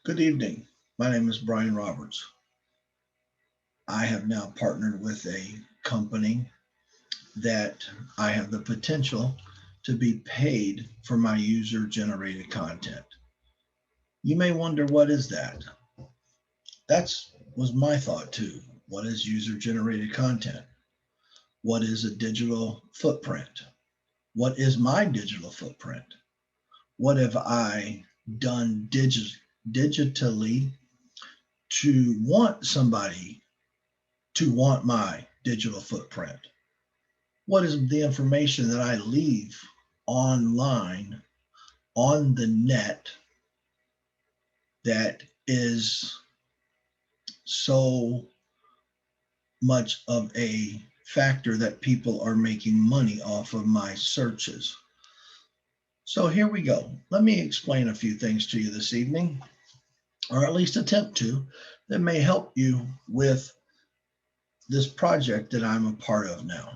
Good evening. My name is Brian Roberts. I have now partnered with a company that I have the potential to be paid for my user generated content. You may wonder, what is that? That's was my thought too. What is user generated content? What is a digital footprint? What is my digital footprint? What have I done digitally to want somebody to want my digital footprint? What is the information that I leave online on the net that is so much of a factor that people are making money off of my searches? So here we go. Let me explain a few things to you this evening, or at least attempt to, that may help you with this project that I'm a part of now.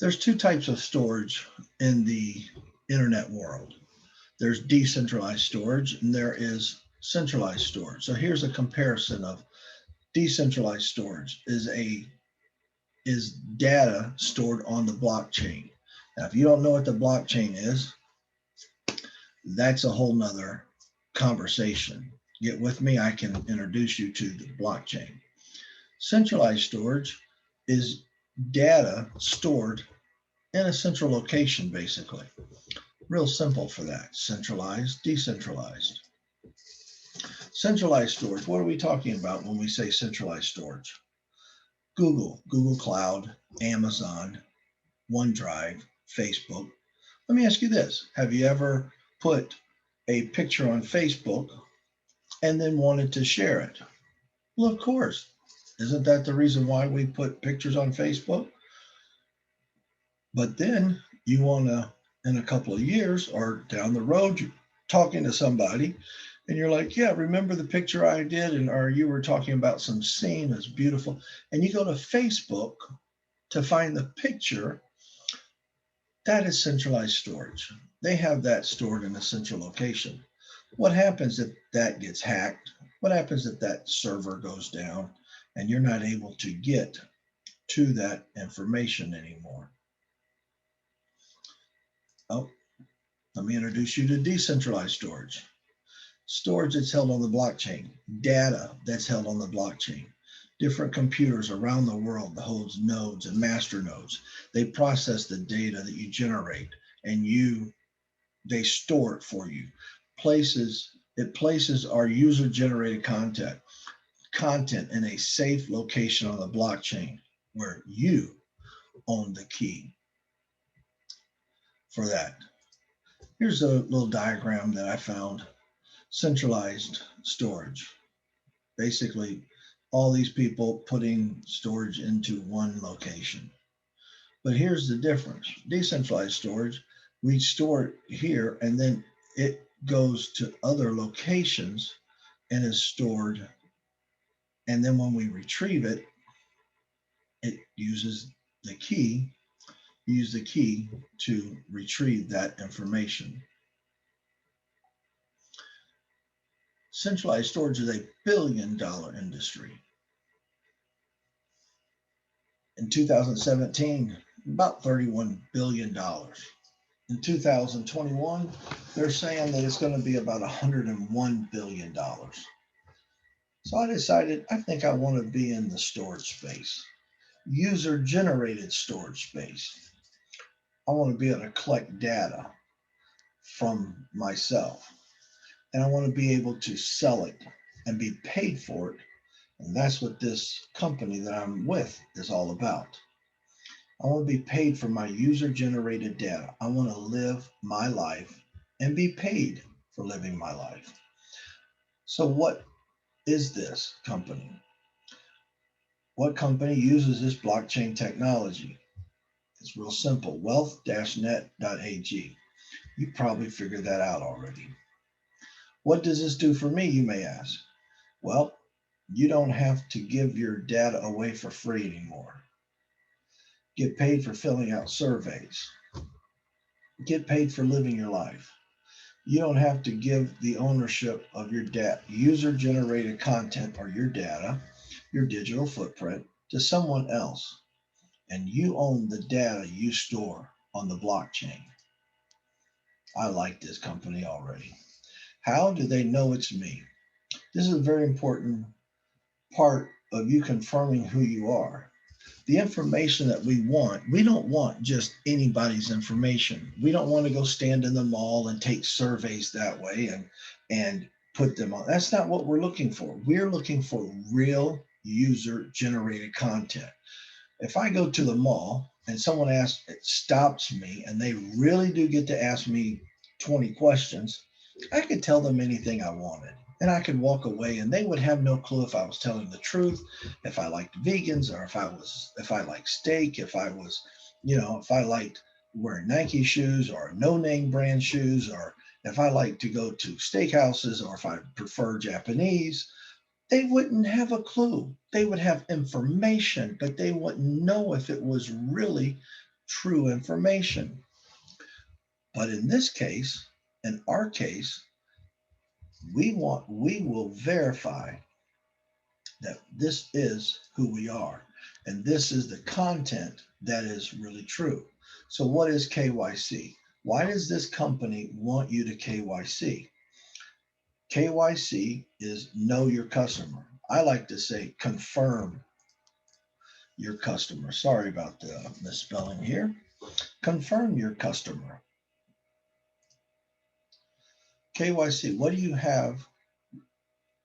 There's two types of storage in the internet world. There's decentralized storage and there is centralized storage. So here's a comparison of decentralized storage is data stored on the blockchain. Now, if you don't know what the blockchain is, that's a whole nother conversation. Get with me, I can introduce you to the blockchain. Centralized storage is data stored in a central location, basically. Real simple for that. Centralized, decentralized. Centralized storage, what are we talking about when we say centralized storage? Google Cloud, Amazon, OneDrive, Facebook. Let me ask you this. Have you ever put a picture on Facebook and then wanted to share it? Well, of course. Isn't that the reason why we put pictures on Facebook? But then you want to, in a couple of years or down the road, you're talking to somebody and you're like, yeah, remember the picture I did? And or you were talking about some scene that's beautiful. And you go to Facebook to find the picture. That is centralized storage. They have that stored in a central location. What happens if that gets hacked? What happens if that server goes down and you're not able to get to that information anymore? Oh, let me introduce you to decentralized storage. Storage that's held on the blockchain, data that's held on the blockchain. Different computers around the world that holds nodes and master nodes. They process the data that you generate and they store it for you. It places our user generated content in a safe location on the blockchain where you own the key for that. Here's a little diagram that I found. Centralized storage. Basically, all these people putting storage into one location. But here's the difference. Decentralized storage, we store it here and then it goes to other locations and is stored. And then when we retrieve it, it uses the key, use the key to retrieve that information. Centralized storage is $1 billion industry. In 2017, about $31 billion. In 2021, they're saying that it's going to be about $101 billion. So I decided I think I want to be in the storage space, user generated storage space. I want to be able to collect data from myself and I want to be able to sell it and be paid for it. And that's what this company that I'm with is all about. I want to be paid for my user generated data. I want to live my life and be paid for living my life. So, what is this company? What company uses this blockchain technology? It's real simple, Wealth-Net.Ag. You probably figured that out already. What does this do for me, you may ask? Well, you don't have to give your data away for free anymore. Get paid for filling out surveys. Get paid for living your life. You don't have to give the ownership of your user-generated content or your data, your digital footprint, to someone else, and you own the data you store on the blockchain. I like this company already. How do they know it's me? This is a very important part of you confirming who you are. The information that we don't want just anybody's information. We don't want to go stand in the mall and take surveys that way and put them on. That's not what we're looking for. We're looking for real user generated content. If I go to the mall and someone stops me and they really do get to ask me 20 questions, I could tell them anything I wanted. And I could walk away and they would have no clue if I was telling the truth, if I liked vegans, or if I liked steak, if I liked wearing Nike shoes or no name brand shoes, or if I like to go to steakhouses, or if I prefer Japanese. They wouldn't have a clue. They would have information, but they wouldn't know if it was really true information. But in this case, in our case, we will verify that this is who we are and this is the content that is really true. So what is KYC? Why does this company want you to KYC? KYC is know your customer. I like to say confirm your customer. Sorry about the misspelling here. Confirm your customer. KYC, what do you have?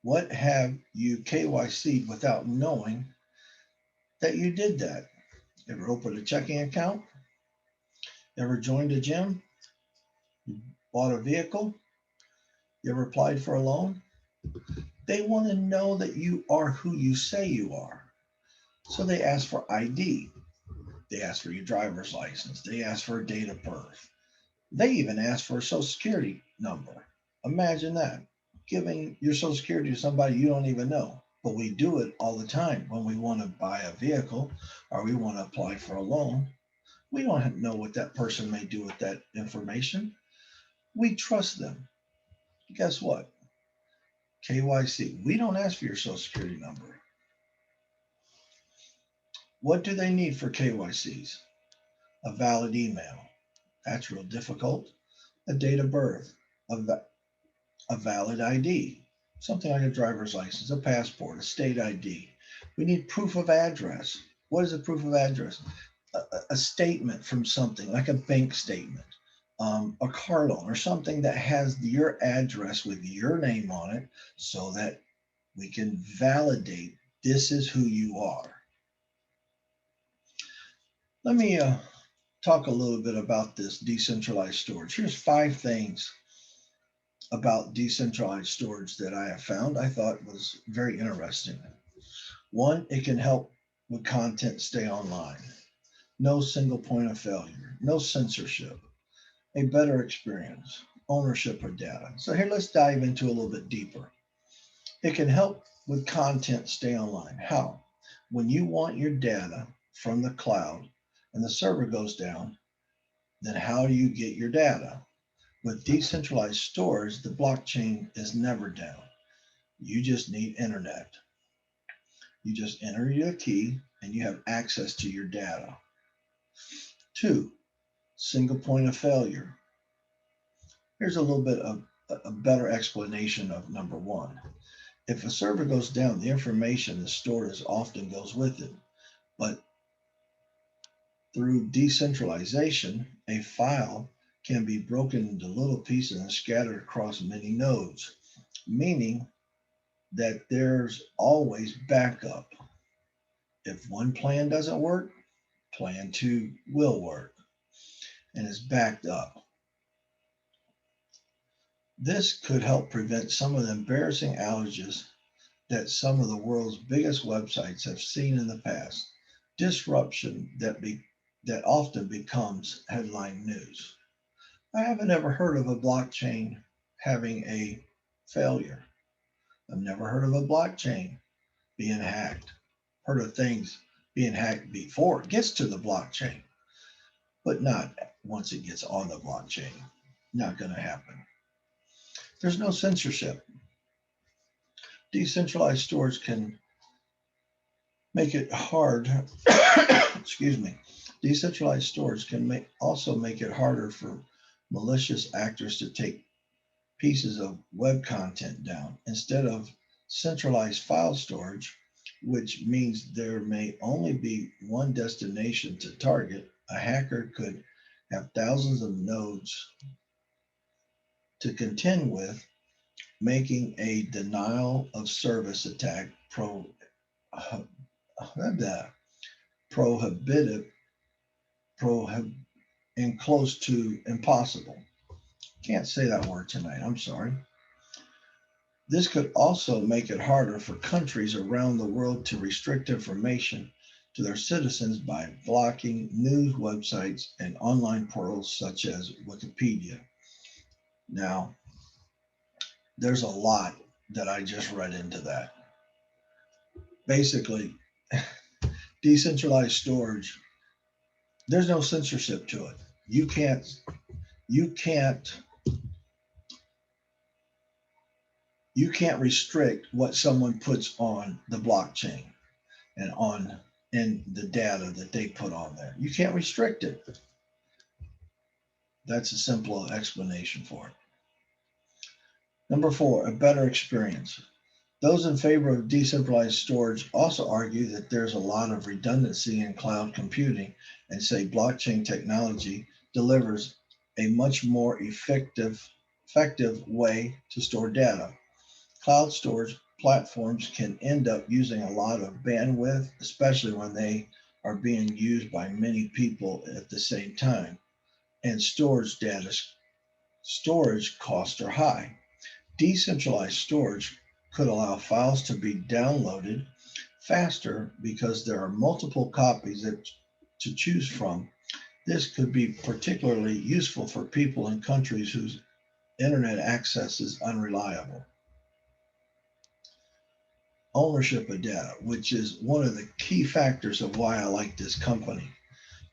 What have you KYC'd without knowing that you did that? Ever opened a checking account? Ever joined a gym? Bought a vehicle? You ever applied for a loan? They want to know that you are who you say you are. So they ask for ID. They ask for your driver's license. They ask for a date of birth. They even ask for a social security number. Imagine that, giving your social security to somebody you don't even know. But we do it all the time when we want to buy a vehicle or we want to apply for a loan. We don't know what that person may do with that information. We trust them. Guess what? KYC. We don't ask for your social security number. What do they need for KYCs? A valid email. That's real difficult. A date of birth. A, a valid ID, something like a driver's license, a passport, a state ID. We need proof of address. What is a proof of address? A statement from something like a bank statement, a car loan, or something that has your address with your name on it so that we can validate this is who you are. Let me talk a little bit about this decentralized storage. Here's 5 things about decentralized storage that I have found I thought was very interesting. One, it can help with content stay online. No single point of failure, no censorship, a better experience, ownership of data. So here, let's dive into a little bit deeper. It can help with content stay online. How? When you want your data from the cloud and the server goes down, then how do you get your data? With decentralized storage, the blockchain is never down. You just need internet. You just enter your key and you have access to your data. 2, single point of failure. Here's a little bit of a better explanation of number 1. If a server goes down, the information that's stored as often goes with it. But through decentralization, a file can be broken into little pieces and scattered across many nodes, meaning that there's always backup. If one plan doesn't work, plan 2 will work and is backed up. This could help prevent some of the embarrassing outages that some of the world's biggest websites have seen in the past. Disruption that often becomes headline news. I haven't ever heard of a blockchain having a failure. I've never heard of a blockchain being hacked. Heard of things being hacked before it gets to the blockchain, but not once it gets on the blockchain. Not going to happen. There's no censorship. Decentralized storage can make it hard. Excuse me. Decentralized storage can also make it harder for malicious actors to take pieces of web content down. Instead of centralized file storage, which means there may only be one destination to target, a hacker could have thousands of nodes to contend with, making a denial of service attack prohibitive, and close to impossible. Can't say that word tonight, I'm sorry. This could also make it harder for countries around the world to restrict information to their citizens by blocking news websites and online portals such as Wikipedia. Now, there's a lot that I just read into that. Basically, decentralized storage, there's no censorship to it. You can't you can't you can't restrict what someone puts on the blockchain and on in the data that they put on there. You can't restrict it. That's a simple explanation for it. Number four, a better experience. Those in favor of decentralized storage also argue that there's a lot of redundancy in cloud computing and say blockchain technology delivers a much more effective way to store data. Cloud storage platforms can end up using a lot of bandwidth, especially when they are being used by many people at the same time, and storage costs are high. Decentralized storage could allow files to be downloaded faster because there are multiple copies to choose from. This could be particularly useful for people in countries whose internet access is unreliable. Ownership of data, which is one of the key factors of why I like this company.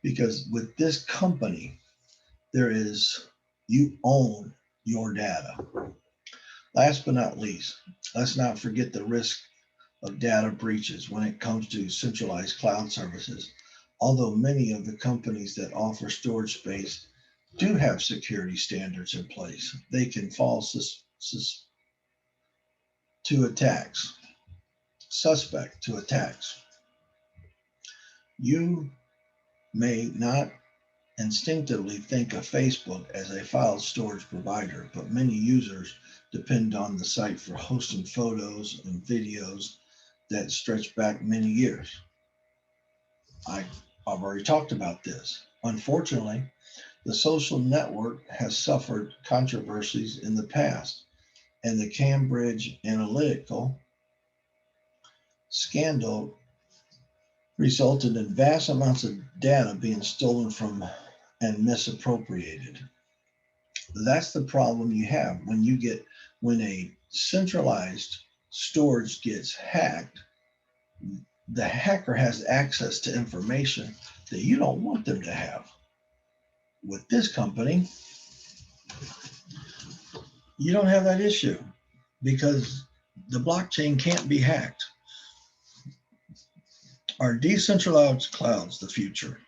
Because with this company, you own your data. Last but not least, let's not forget the risk of data breaches when it comes to centralized cloud services. Although many of the companies that offer storage space do have security standards in place, they can fall to attacks, suspect to attacks. You may not instinctively think of Facebook as a file storage provider, but many users depend on the site for hosting photos and videos that stretch back many years. I've already talked about this. Unfortunately, the social network has suffered controversies in the past, and the Cambridge Analytica scandal resulted in vast amounts of data being stolen from and misappropriated. That's the problem you have when a centralized storage gets hacked. The hacker has access to information that you don't want them to have. With this company, you don't have that issue because the blockchain can't be hacked. Are decentralized clouds the future?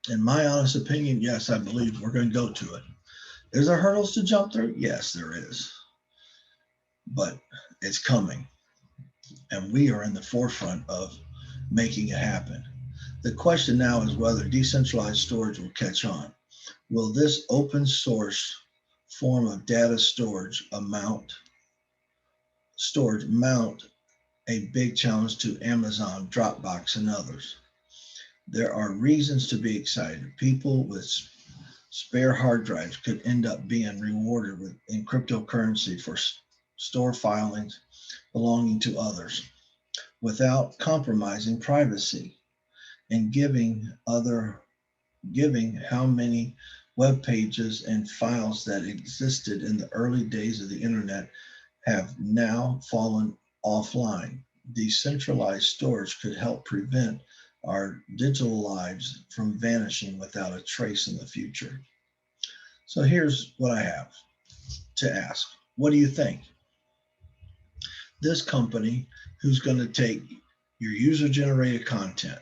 In my honest opinion, yes, I believe we're going to go to it. Is there hurdles to jump through? Yes, there is. But it's coming. And we are in the forefront of making it happen. The question now is whether decentralized storage will catch on. Will this open source form of data storage mount a big challenge to Amazon, Dropbox, and others? There are reasons to be excited. People with spare hard drives could end up being rewarded in cryptocurrency for store filings belonging to others without compromising privacy and giving how many web pages and files that existed in the early days of the internet have now fallen offline. Decentralized storage could help prevent our digital lives from vanishing without a trace in the future. So here's what I have to ask. What do you think? This company who's going to take your user generated content,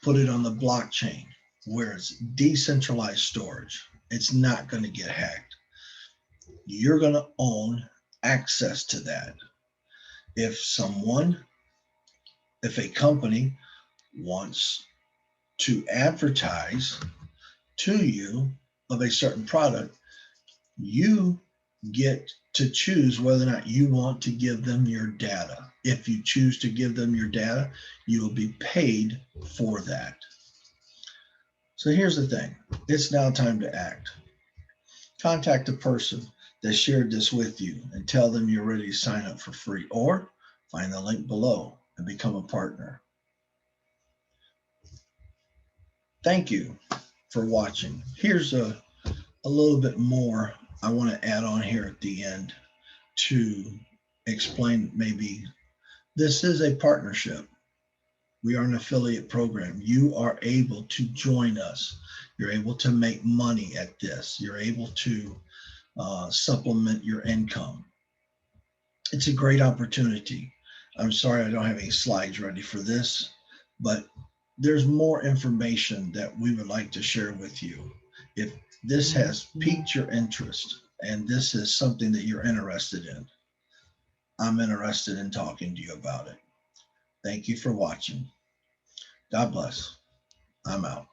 put it on the blockchain where it's decentralized storage. It's not going to get hacked. You're going to own access to that. If a company wants to advertise to you of a certain product, you get to choose whether or not you want to give them your data. If you choose to give them your data, you will be paid for that. So here's the thing. It's now time to act. Contact the person that shared this with you and tell them you're ready to sign up for free, or find the link below and become a partner. Thank you for watching. Here's a little bit more I want to add on here at the end to explain. Maybe this is a partnership. We are an affiliate program. You are able to join us. You're able to make money at this. You're able to supplement your income. It's a great opportunity. I'm sorry I don't have any slides ready for this, but there's more information that we would like to share with you. If this has piqued your interest and this is something that you're interested in, I'm interested in talking to you about it. Thank you for watching. God bless. I'm out.